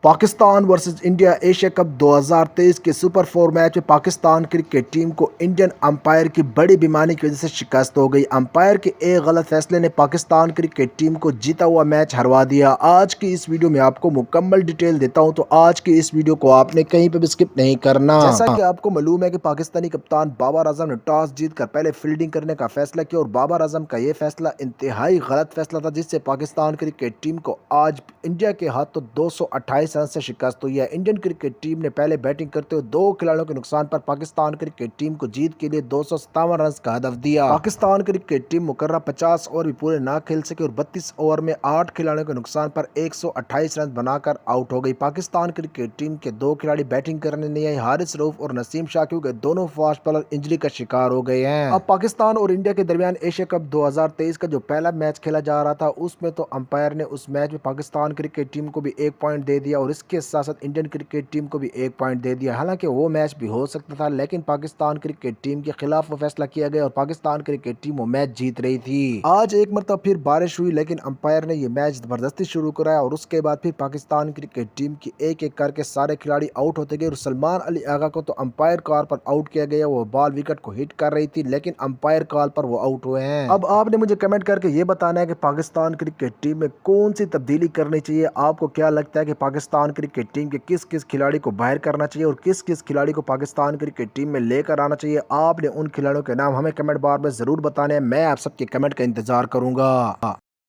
Pakistan versus India Asia cup 2023 کے super 4 match میں Pakistan cricket team کو انڈین امپائر کی بڑی بیماری کی وجہ سے شکست ہو گئی۔ امپائر کے ایک غلط فیصلے نے پاکستان کرکٹ ٹیم کو جیتا ہوا میچ ہروا دیا۔ آج کی اس ویڈیو میں آپ کو مکمل ڈیٹیل دیتا ہوں، تو آج کی اس ویڈیو کو آپ نے کہیں پہ بھی سکپ نہیں کرنا۔ جیسا کہ آپ کو معلوم ہے کہ پاکستانی کپتان بابر اعظم نے ٹاس جیت کر پہلے فیلڈنگ کرنے کا فیصلہ کیا، اور بابر اعظم کا یہ فیصلہ انتہائی غلط فیصلہ تھا، جس سے پاکستان کرکٹ ٹیم کو آج انڈیا کے ہاتھوں 228 رن سے شکست ہوئی ہے۔ انڈین کرکٹ ٹیم نے پہلے بیٹنگ کرتے ہوئے 2 کھلاڑیوں کے نقصان پر پاکستان کرکٹ ٹیم کو جیت کے لیے 257 رنز کا ہدف دیا۔ پاکستان کرکٹ ٹیم مقررہ 50 اوور بھی پورے نہ کھیل سکے اور 32 اوور میں 8 کھلاڑیوں کے نقصان پر 128 رنز بنا کر آؤٹ ہو گئی۔ پاکستان کرکٹ ٹیم کے 2 کھلاڑی بیٹنگ کرنے نہیں آئے، حارث رؤف اور نسیم شاہ، کیونکہ دونوں فاسٹ بالر انجری کا شکار ہو گئے ہیں۔ اب پاکستان اور انڈیا کے درمیان ایشیا کپ 2023 کا جو پہلا میچ کھیلا جا رہا تھا، اس میں تو امپائر نے اس میچ میں پاکستان کرکٹ ٹیم کو بھی 1 پوائنٹ دے دیا اور اس کے ساتھ ساتھ انڈین کرکٹ ٹیم کو بھی 1 پوائنٹ دے دیا۔ حالانکہ وہ میچ بھی ہو سکتا تھا، لیکن پاکستان کرکٹ ٹیم کے خلاف وہ فیصلہ کیا گیا اور پاکستان کرکٹ ٹیم وہ میچ جیت رہی تھی۔ آج ایک مرتبہ پھر بارش ہوئی، لیکن امپائر نے یہ میچ زبردستی شروع کرایا اور اس کے بعد پھر پاکستان کرکٹ ٹیم کی ایک ایک کر کے سارے کھلاڑی آؤٹ ہوتے گئے، اور سلمان علی آغا کو تو امپائر کال پر آؤٹ کیا گیا۔ وہ بال وکٹ کو ہٹ کر رہی تھی، لیکن امپائر کال پر وہ آؤٹ ہوئے ہیں۔ اب آپ نے مجھے کمنٹ کر کے یہ بتانا ہے کہ پاکستان کرکٹ ٹیم میں کون سی تبدیلی کرنی چاہیے۔ آپ کو کیا لگتا ہے کہ پاکستان کرکٹ ٹیم کے کس کس کھلاڑی کو باہر کرنا چاہیے اور کس کس کھلاڑی کو پاکستان کرکٹ ٹیم میں لے کر آنا چاہیے؟ آپ نے ان کھلاڑیوں کے نام ہمیں کمنٹ بار میں ضرور بتانے ہیں، میں آپ سب کے کمنٹ کا انتظار کروں گا۔